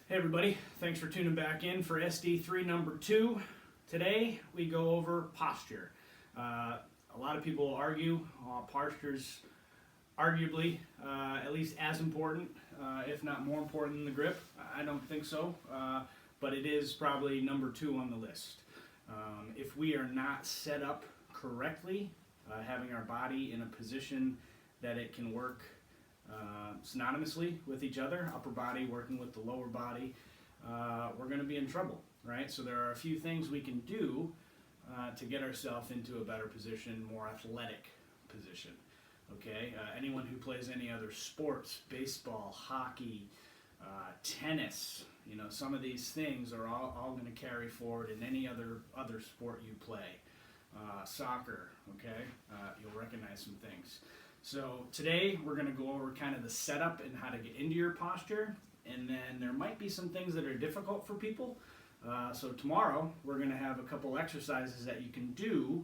Hey everybody, thanks for tuning back in for SD3 number 2. Today we go over posture. A lot of people argue posture's arguably at least as important, if not more important than the grip. I don't think so, but it is probably number 2 on the list. If we are not set up correctly, having our body in a position that it can work synonymously with each other, upper body working with the lower body, we're going to be in trouble, right? So there are a few things we can do to get ourselves into a better position, more athletic position. Okay, anyone who plays any other sports, baseball, hockey, tennis, you know, some of these things are all going to carry forward in any other sport you play. Soccer, okay, you'll recognize some things. So today we're going to go over kind of the setup and how to get into your posture, and then there might be some things that are difficult for people. So tomorrow we're going to have a couple exercises that you can do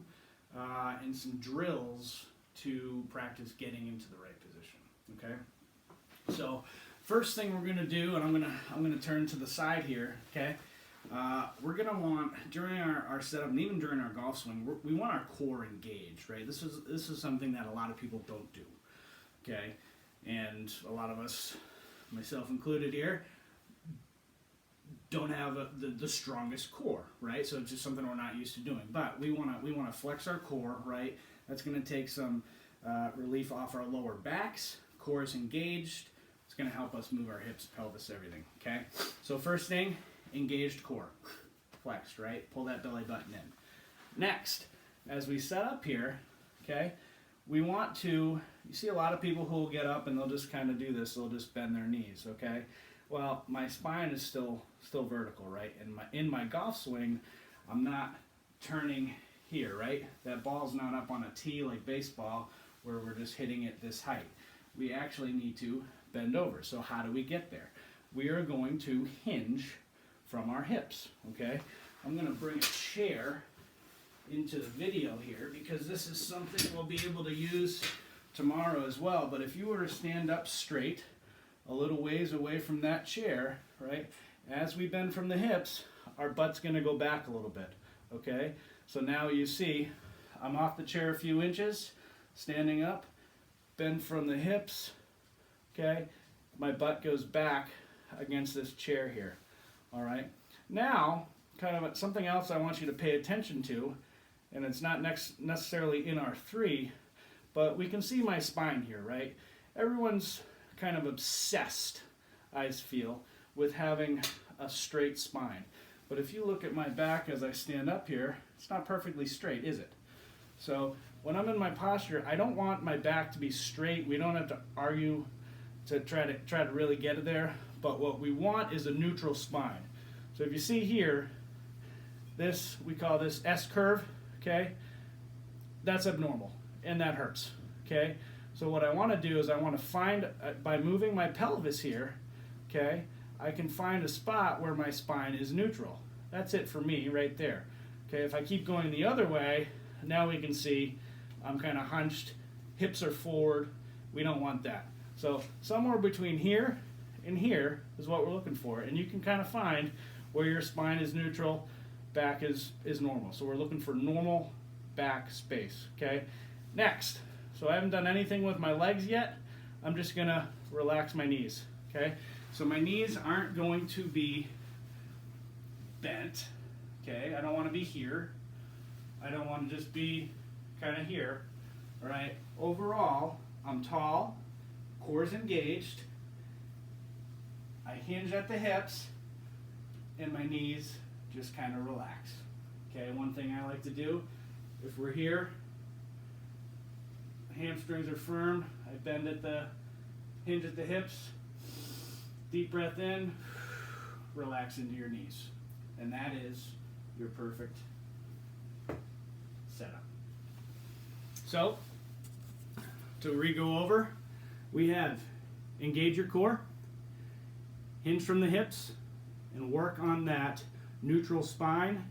and some drills to practice getting into the right position. Okay. So first thing we're going to do, and I'm going to turn to the side here. Okay. We're going to want, during our setup and even during our golf swing, we want our core engaged, right? This is something that a lot of people don't do, okay? And a lot of us, myself included here, don't have the strongest core, right? So it's just something we're not used to doing. But we want to flex our core, right? That's going to take some relief off our lower backs. Core is engaged. It's going to help us move our hips, pelvis, everything, okay? So first thing, engaged core, flexed, right? Pull that belly button in. Next, as we set up here, okay, we want to, you see a lot of people who will get up and they'll just kind of do this, they'll just bend their knees, okay? Well, my spine is still vertical, right? And in my golf swing, I'm not turning here, right? That ball's not up on a tee like baseball where we're just hitting it this height. We actually need to bend over. So how do we get there? We are going to hinge from our hips, okay? I'm going to bring a chair into the video here because this is something we'll be able to use tomorrow as well. But if you were to stand up straight, a little ways away from that chair, right? As we bend from the hips, our butt's going to go back a little bit, okay? So now you see I'm off the chair a few inches, standing up, bend from the hips, okay? My butt goes back against this chair here. All right. Now, kind of something else I want you to pay attention to, and it's not necessarily in our 3, but we can see my spine here, right? Everyone's kind of obsessed, I feel, with having a straight spine. But if you look at my back as I stand up here, it's not perfectly straight, is it? So when I'm in my posture, I don't want my back to be straight. We don't have to argue to try to really get it there. But what we want is a neutral spine. So if you see here, this, we call this S curve, okay? That's abnormal, and that hurts, okay? So what I want to do is I want to find, by moving my pelvis here, okay, I can find a spot where my spine is neutral. That's it for me right there. Okay, if I keep going the other way, now we can see I'm kind of hunched, hips are forward. We don't want that. So somewhere between here and here is what we're looking for, and you can kind of find where your spine is neutral, back is normal. So we're looking for normal back space, okay? Next, so I haven't done anything with my legs yet. I'm just gonna relax my knees, okay? So my knees aren't going to be bent, okay? I don't want to be here. I don't want to just be kind of here, all right? Overall, I'm tall, core's engaged, I hinge at the hips, and my knees just kind of relax. Okay, one thing I like to do, if we're here, hamstrings are firm, I bend at the hinge at the hips, deep breath in, relax into your knees. And that is your perfect setup. So, to re-go over, we have engage your core, hinge from the hips, and work on that neutral spine,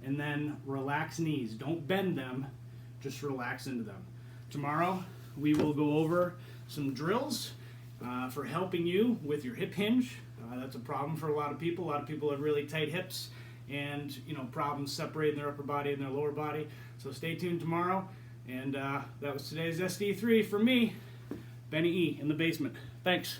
and then relax knees. Don't bend them, just relax into them. Tomorrow, we will go over some drills for helping you with your hip hinge, That's a problem for a lot of people. A lot of people have really tight hips and, you know, problems separating their upper body and their lower body. So stay tuned tomorrow. And that was today's SD3 for me, Benny E. in the basement. Thanks.